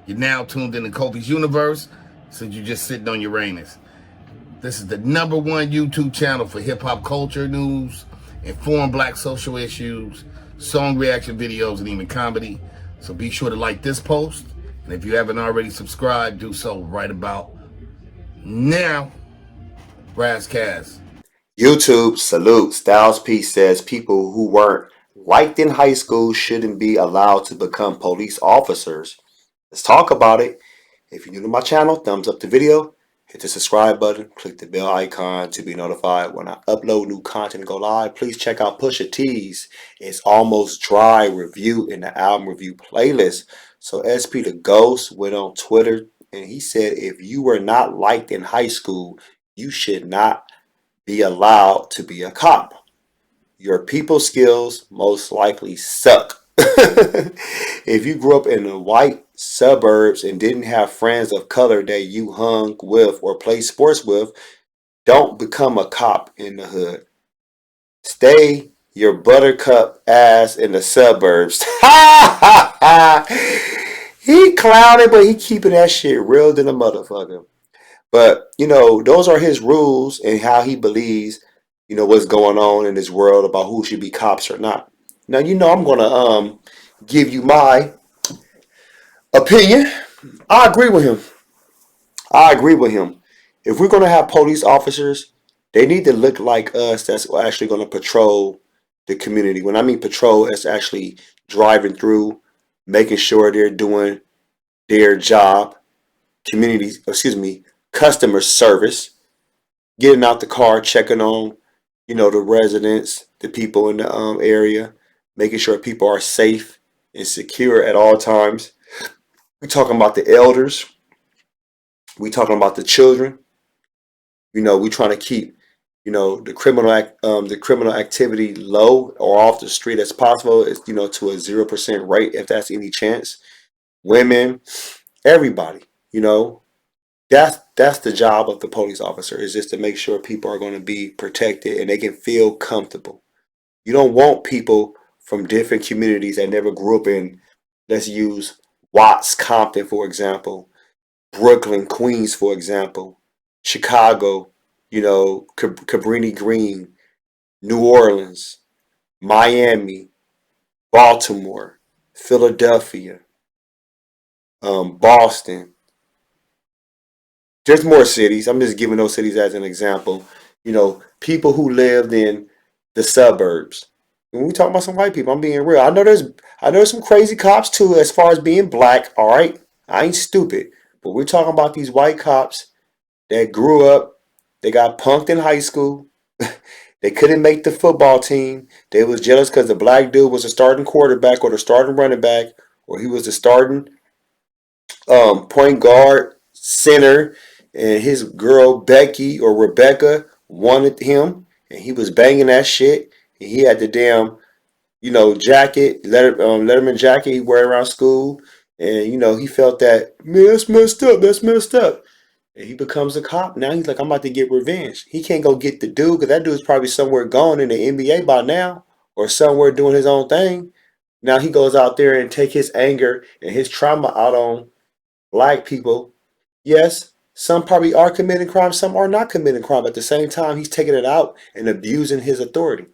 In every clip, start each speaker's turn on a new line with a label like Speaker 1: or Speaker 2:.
Speaker 1: You're now tuned into Kofi's universe, since you're just sitting on Uranus. This is the #1 YouTube channel for hip hop culture news, informed black social issues, song reaction videos, and even comedy. So be sure to like this post, and if you haven't already subscribed, do so right about now. Brasscast.
Speaker 2: YouTube salute. Styles P says people who weren't liked in high school shouldn't be allowed to become police officers. Let's talk about it. If you're new to my channel, thumbs up the video, hit the subscribe button, click the bell icon to be notified when I upload new content and go live. Please check out Pusha T's It's Almost Dry review in the album review playlist. So SP the Ghost went on Twitter and he said if you were not liked in high school, you should not be allowed to be a cop. Your people skills most likely suck. If you grew up in the white suburbs and didn't have friends of color that you hung with or played sports with, don't become a cop in the hood. Stay your buttercup ass in the suburbs. He clouded, but he keeping that shit real than a motherfucker. But, those are his rules and how he believes, what's going on in this world about who should be cops or not. Now, I'm going to give you my opinion. I agree with him. If we're going to have police officers, they need to look like us that's actually going to patrol the community. When I mean patrol, it's actually driving through, making sure they're doing their job, customer service, getting out the car, checking on, the residents, the people in the area, making sure people are safe and secure at all times. We're talking about the elders. We're talking about the children. We're trying to keep, the criminal activity low or off the street as possible. It's to a 0% rate if that's any chance. Women, everybody, That's the job of the police officer, is just to make sure people are going to be protected and they can feel comfortable. You don't want people from different communities that never grew up in, let's use Watts, Compton, for example, Brooklyn, Queens, for example, Chicago, Cabrini Green, New Orleans, Miami, Baltimore, Philadelphia, Boston. There's more cities. I'm just giving those cities as an example. People who lived in the suburbs. When we talk about some white people, I'm being real. I know there's some crazy cops too, as far as being black. All right, I ain't stupid, but we're talking about these white cops that grew up. They got punked in high school. They couldn't make the football team. They was jealous because the black dude was a starting quarterback or the starting running back, or he was the starting point guard, center, and his girl Becky or Rebecca wanted him, and he was banging that shit. And he had the damn, jacket, Letterman jacket he wear around school, and he felt that, man, that's messed up. That's messed up. And he becomes a cop. Now he's like, I'm about to get revenge. He can't go get the dude because that dude's probably somewhere gone in the NBA by now or somewhere doing his own thing. Now he goes out there and take his anger and his trauma out on black people. Yes, some probably are committing crime, some are not committing crime. At the same time, he's taking it out and abusing his authority.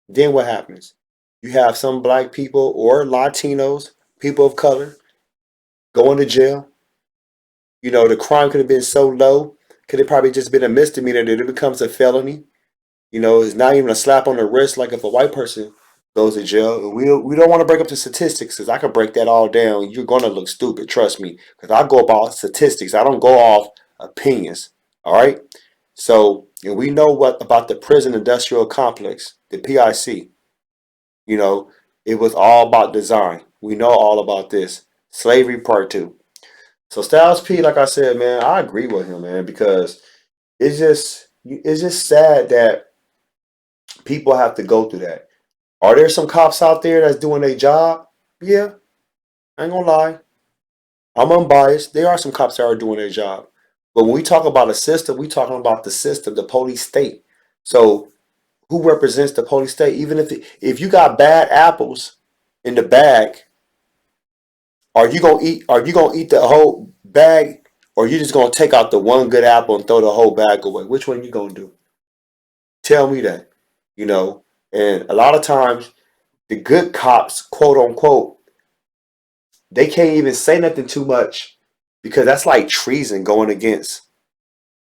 Speaker 2: Then what happens? You have some black people or Latinos, people of color, going to jail. The crime could have been so low, could have probably just been a misdemeanor that it becomes a felony. It's not even a slap on the wrist like if a white person goes to jail. And we don't want to break up the statistics because I could break that all down. You're going to look stupid, trust me, because I go about statistics. I don't go off opinions. All right. So, and we know what about the prison industrial complex, the PIC. It was all about design. We know all about this. Slavery part two. So Styles P, like I said, man, I agree with him, man, because it's just sad that people have to go through that. Are there some cops out there that's doing their job? Yeah, I ain't gonna lie. I'm unbiased. There are some cops that are doing their job. But when we talk about a system, we talking about the system, the police state. So who represents the police state? Even if you got bad apples in the bag, Are you gonna eat the whole bag, or you just gonna take out the one good apple and throw the whole bag away? Which one you gonna do? Tell me that. You know, and a lot of times the good cops, quote unquote, they can't even say nothing too much because that's like treason going against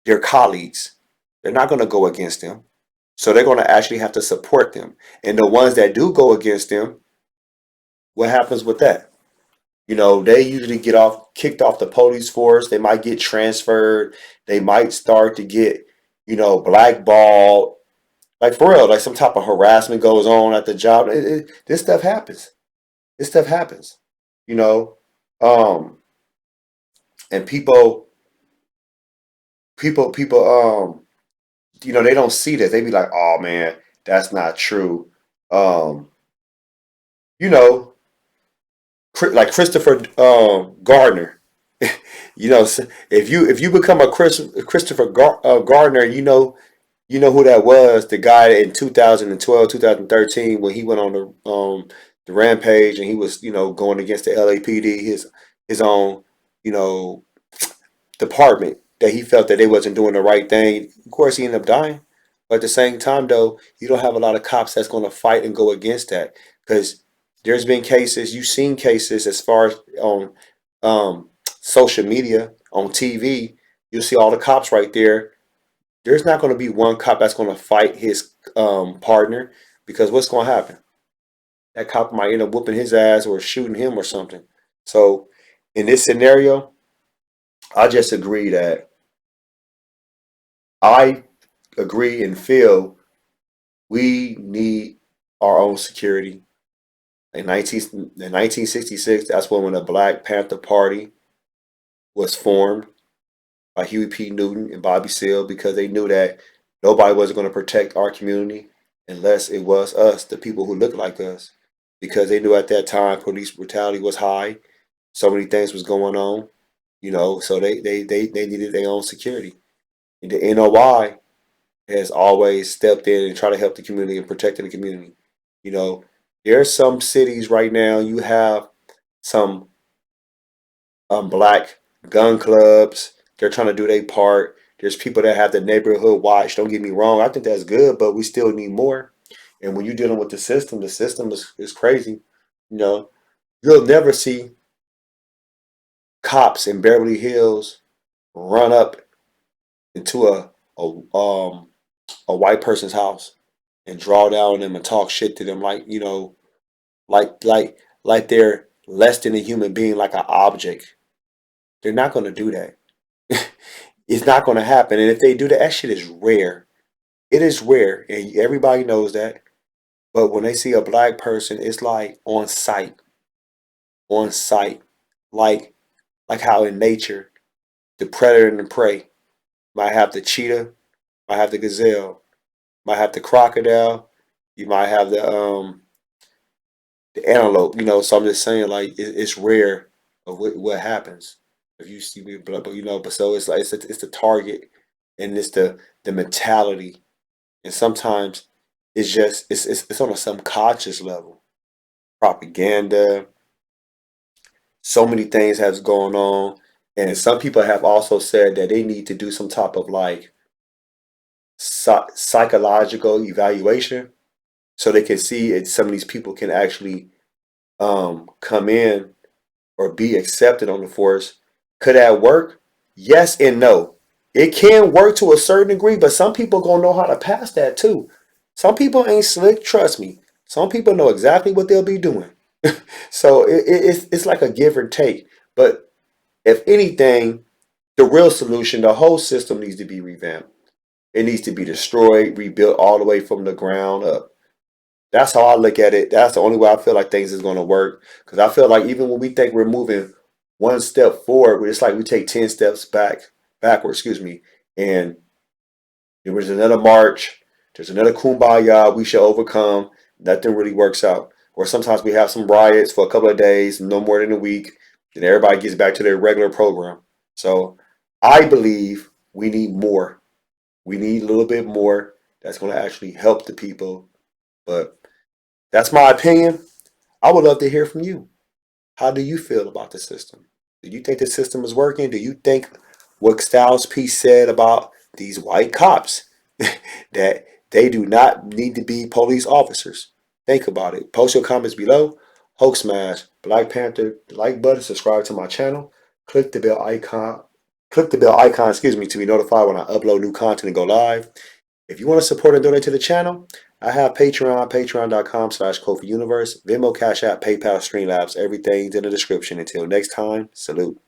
Speaker 2: their colleagues. They're not gonna go against them. So they're gonna actually have to support them. And the ones that do go against them, what happens with that? You know, they usually get off kicked off the police force. They might get transferred. They might start to get, blackballed. Like for real, like some type of harassment goes on at the job. This stuff happens. This stuff happens. You know, um, and people, they don't see this. They be like, "Oh man, that's not true." Um, you know, like Christopher Gardner. If you become a Christopher Gardner, you know who that was. The guy in 2012, 2013, when he went on the rampage and he was going against the LAPD, his own you know department, that he felt that they wasn't doing the right thing. Of course, he ended up dying. But at the same time, though, you don't have a lot of cops that's going to fight and go against that, because there's been cases, you've seen cases as far as on social media, on TV. You'll see all the cops right there. There's not going to be one cop that's going to fight his partner, because what's going to happen? That cop might end up whooping his ass or shooting him or something. So in this scenario, I just agree that I agree and feel we need our own security. In 1966, that's when the Black Panther Party was formed by Huey P. Newton and Bobby Seale, because they knew that nobody wasn't going to protect our community unless it was us, the people who looked like us. Because they knew at that time police brutality was high, so many things was going on, so they needed their own security. And the NOI has always stepped in and tried to help the community and protect the community. You know, there are some cities right now, you have some black gun clubs. They're trying to do their part. There's people that have the neighborhood watch. Don't get me wrong. I think that's good, but we still need more. And when you're dealing with the system is crazy. You know, you'll never see cops in Beverly Hills run up into a white person's house and draw down on them and talk shit to them, like like they're less than a human being, like an object. They're not gonna do that. It's not gonna happen. And if they do that, that shit is rare. It is rare, and everybody knows that. But when they see a black person, it's like on sight, like how in nature, the predator and the prey might have the cheetah, might have the gazelle, might have the crocodile, you might have the antelope. So I'm just saying, like, it's rare of what happens if you see me, but so it's like it's the target, and it's the mentality, and sometimes it's just it's on a subconscious level, propaganda. So many things has going on, and some people have also said that they need to do some type of like psychological evaluation, so they can see if some of these people can actually come in or be accepted on the force. Could that work? Yes and no. It can work to a certain degree, but some people gonna know how to pass that too. Some people ain't slick, trust me. Some people know exactly what they'll be doing. So it's like a give or take. But if anything, the real solution, the whole system needs to be revamped. It needs to be destroyed, rebuilt all the way from the ground up. That's how I look at it. That's the only way I feel like things is going to work. Because I feel like even when we think we're moving one step forward, it's like we take 10 steps backwards, excuse me. And there was another march, there's another kumbaya, we shall overcome. Nothing really works out. Or sometimes we have some riots for a couple of days, no more than a week, then everybody gets back to their regular program. So I believe we need more. We need a little bit more that's going to actually help the people. But that's my opinion. I would love to hear from you. How do you feel about the system? Do you think the system is working? Do you think what Styles P said about these white cops that they do not need to be police officers? Think about it. Post your comments below. Hulk smash, Black Panther, like button, subscribe to my channel. Click the bell icon. Click the bell icon, excuse me, to be notified when I upload new content and go live. If you want to support and donate to the channel, I have Patreon, patreon.com/KofiUniverse, Venmo, Cash App, PayPal, Streamlabs, everything's in the description. Until next time, salute.